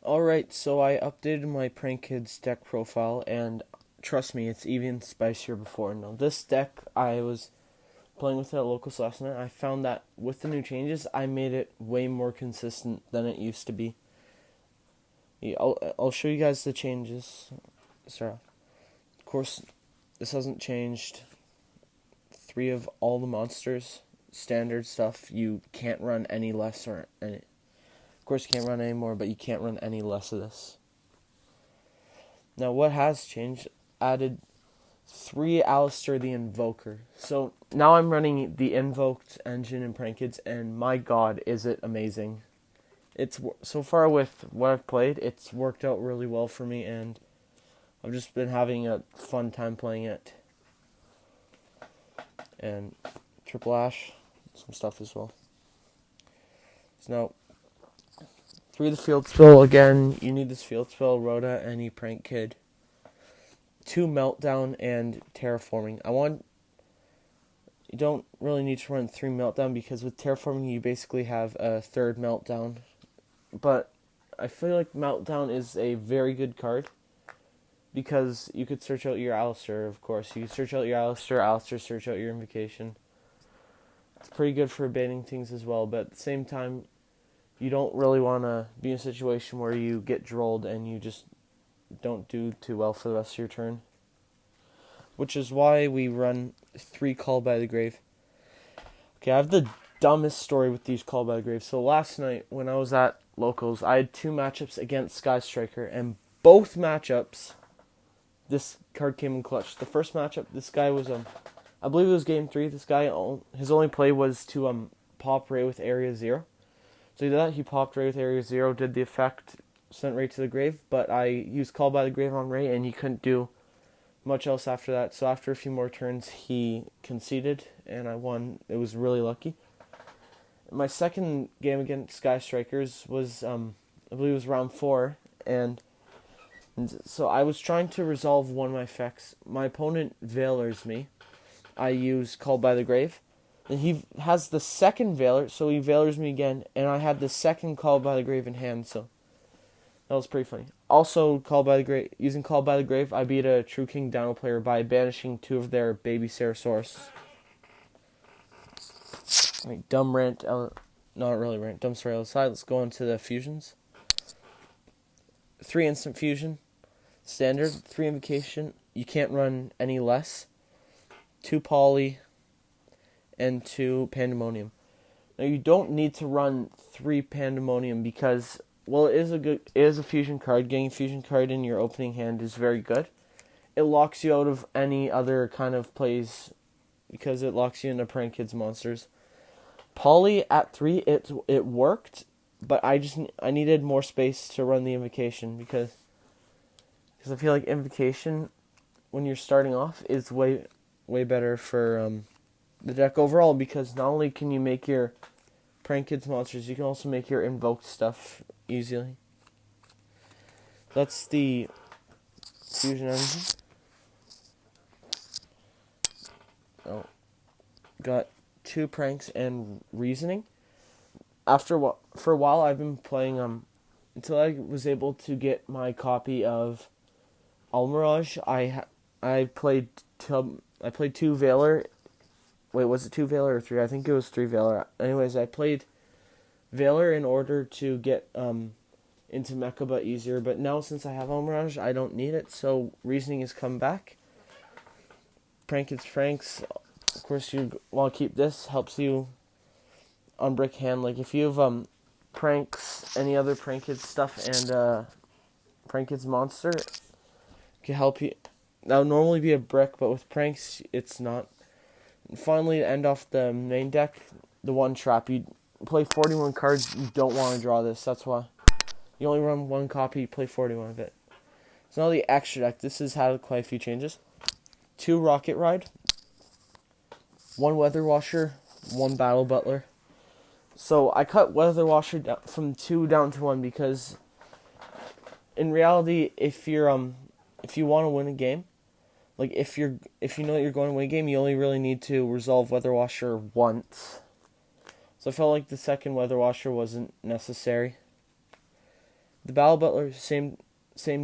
Alright, so I updated my Prank Kids deck profile, and trust me, it's even spicier before. Now, this deck, I was playing with it at locals last night. I found that with the new changes, I made it way more consistent than it used to be. Yeah, I'll show you guys the changes. Sorry. Of course, this hasn't changed. 3 of all the monsters, standard stuff, you can't run any less or any. Of course, you can't run any more, but you can't run any less of this. Now, what has changed? Added 3 Alistair the Invoker. So now I'm running the Invoked engine in Prank Kids, and my god, is it amazing! It's so far with what I've played, it's worked out really well for me, and I've just been having a fun time playing it. And Triple Ash, some stuff as well. So now, 3 the field spell. Again, you need this field spell, Rhoda, any Prank Kid. 2 Meltdown and Terraforming. You don't really need to run 3 Meltdown, because with Terraforming you basically have a 3rd Meltdown. But I feel like Meltdown is a very good card, because you could search out your Alistair, of course. You could search out your Alistair search out your Invocation. It's pretty good for baiting things as well, but at the same time, you don't really want to be in a situation where you get drolled and you just don't do too well for the rest of your turn. Which is why we run 3 Call by the Grave. Okay, I have the dumbest story with these Call by the Grave. So last night, when I was at locals, I had 2 matchups against Sky Striker, and both matchups, this card came in clutch. The first matchup, this guy was, I believe it was game 3, this guy, his only play was to pop Ray with Area 0. So he did that, he popped Ray with Area 0, did the effect, sent Ray to the grave, but I used Call by the Grave on Ray, and he couldn't do much else after that. So after a few more turns, he conceded, and I won. It was really lucky. My second game against Sky Strikers was, I believe it was round 4, and so I was trying to resolve one of my effects. My opponent Veilers me. I use Call by the Grave. And he has the second Veiler, so he Veilers me again, and I had the second Call by the Grave in hand, so that was pretty funny. Also, using Call by the Grave, I beat a True King Dino player by banishing 2 of their baby Ceratosaurus. Like, dumb rant, not really rant, dumb story outside. Let's go on to the fusions. 3 instant fusion, standard. 3 invocation, you can't run any less. 2 poly, and 2 pandemonium. Now, you don't need to run 3 pandemonium because, well, it is a fusion card. Getting a fusion card in your opening hand is very good. It locks you out of any other kind of plays because it locks you into Prank Kids monsters. Poly at 3, it worked, but I needed more space to run the invocation because I feel like invocation when you're starting off is way better for the deck overall, because not only can you make your Prank Kids monsters, you can also make your invoked stuff easily. That's the fusion engine. Oh, got 2 pranks and reasoning. For a while, I've been playing until I was able to get my copy of Almirage. I played 2 Veiler. Wait, was it 2 Veiler or 3? I think it was 3 Veiler. Anyways, I played Veiler in order to get into Mecha but easier. But now since I have Almirage, I don't need it. So reasoning has come back. Prank Kids pranks. Of course, you want to keep this. Helps you on brick hand. Like if you have pranks, any other Prank Kids stuff, and Prank Kids monster, it can help you. That would normally be a brick, but with pranks, it's not. And finally, to end off the main deck, the one trap. You play 41 cards, you don't want to draw this. That's why. You only run 1 copy, you play 41 of it. So now the extra deck. This has had quite a few changes. 2 Rocket Ride, 1 Weather Washer, 1 Battle Butler. So I cut Weather Washer from 2 down to 1 because in reality, if you want to win a game, like if you know that you're going to win a game, you only really need to resolve Weather Washer once. So I felt like the second Weather Washer wasn't necessary. The Battle Butler, same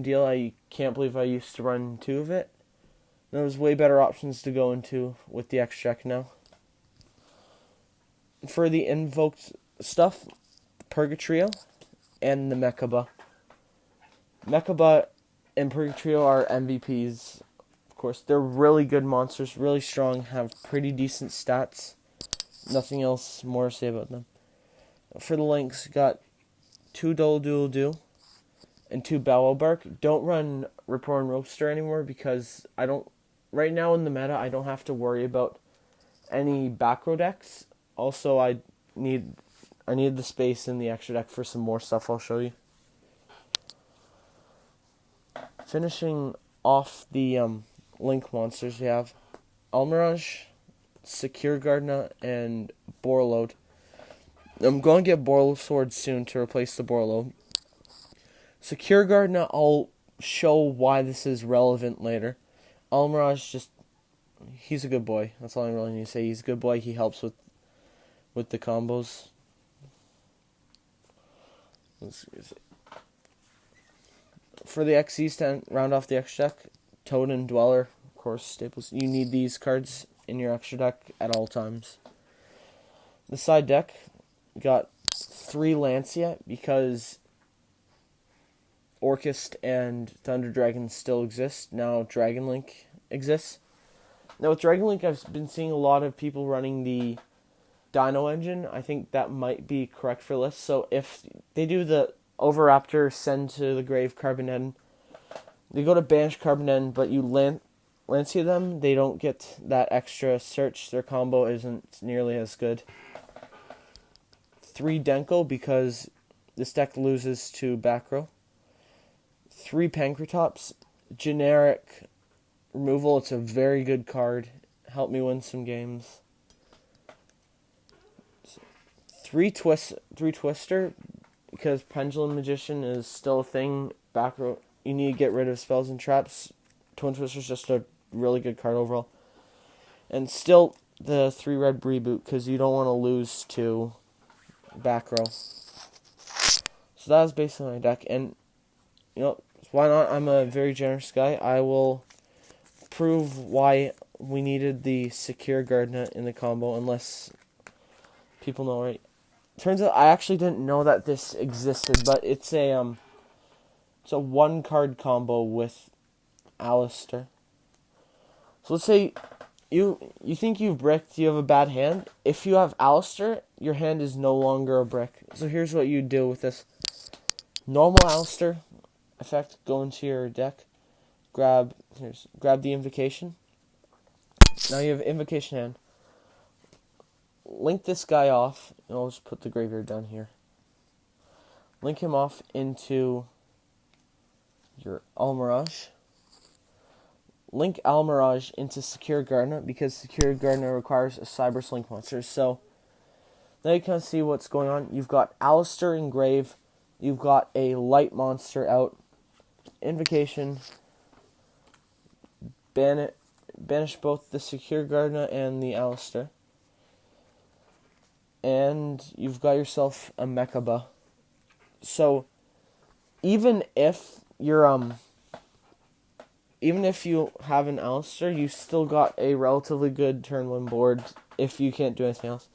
deal. I can't believe I used to run 2 of it. There's way better options to go into with the extra deck now. For the Invoked stuff, the Purgatrio and the Mechaba. Mechaba and Purgatrio are MVPs. Of course, they're really good monsters, really strong, have pretty decent stats. Nothing else more to say about them. For the links, got 2 Duel and 2 Bow Bark. Don't run Rapport and Roaster anymore because right now in the meta, I don't have to worry about any back row decks. Also, I need the space in the extra deck for some more stuff I'll show you. Finishing off the link monsters, we have Almirage, Secure Gardna, and Borreload. I'm going to get Borreload Sword soon to replace the Borreload. Secure Gardna, I'll show why this is relevant later. Almirage, he's a good boy. That's all I really need to say. He's a good boy. He helps with the combos. For the XCs to round off the extra deck, Toad and Dweller, of course, staples. You need these cards in your extra deck at all times. The side deck got 3 Lancia because Orchist and Thunder Dragon still exist. Now Dragon Link exists. Now with Dragon Link, I've been seeing a lot of people running the Dino engine. I think that might be correct for lists. So if they do the Overraptor, send to the grave Carbonette, they go to banish Carbonette, but you Lancia them, they don't get that extra search. Their combo isn't nearly as good. 3 Denko because this deck loses to back row. 3 Pankratops, generic removal. It's a very good card. Helped me win some games. 3 Twister because Pendulum Magician is still a thing. Back row, you need to get rid of spells and traps. Twin Twister's just a really good card overall. And still the 3 red Reboot because you don't want to lose to back row. So that was basically my deck. And why not? I'm a very generous guy. I will prove why we needed the Secure Gardna in the combo, unless people know, right? Turns out I actually didn't know that this existed, but it's a 1-card combo with Alistair. So let's say you think you've bricked, you have a bad hand. If you have Alistair, your hand is no longer a brick. So here's what you do with this. Normal Alistair effect, go into your deck, grab the Invocation. Now you have Invocation hand. Link this guy off, and I'll just put the graveyard down here. Link him off into your Almirage. Link Almirage into Secure Gardna because Secure Gardna requires a Cyber Link monster. So now you can see what's going on. You've got Alistair in grave. You've got a light monster out. Invocation. Banish both the Secure Gardna and the Alistair. And you've got yourself a Mechaba. So even if you have an Alistair, you still got a relatively good turn 1 board if you can't do anything else.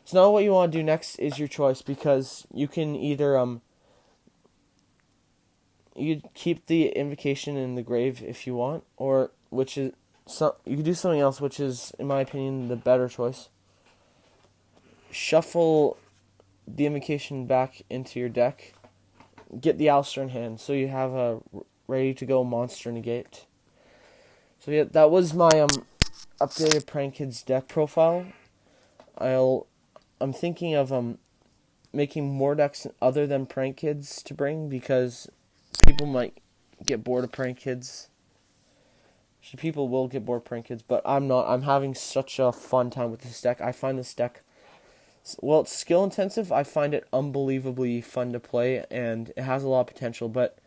So now what you want to do next is your choice, because you can either you keep the Invocation in the grave if you want, or you can do something else, which is, in my opinion, the better choice. Shuffle the Invocation back into your deck. Get the Alistair in hand, so you have a ready-to-go monster negate. So yeah, that was my updated Prank Kids deck profile. I'm thinking of making more decks other than Prank Kids to bring, because people might get bored of Prank Kids. People will get bored of Prank Kids, but I'm not. I'm having such a fun time with this deck. I find this deck, well, it's skill intensive. I find it unbelievably fun to play, and it has a lot of potential, but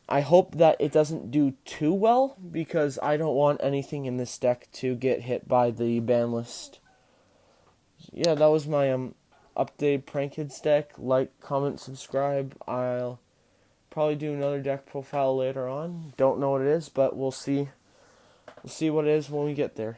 I hope that it doesn't do too well, because I don't want anything in this deck to get hit by the ban list. Yeah, that was my updated Prank Kids deck. Like, comment, subscribe. I'll probably do another deck profile later on. Don't know what it is, but we'll see. We'll see what it is when we get there.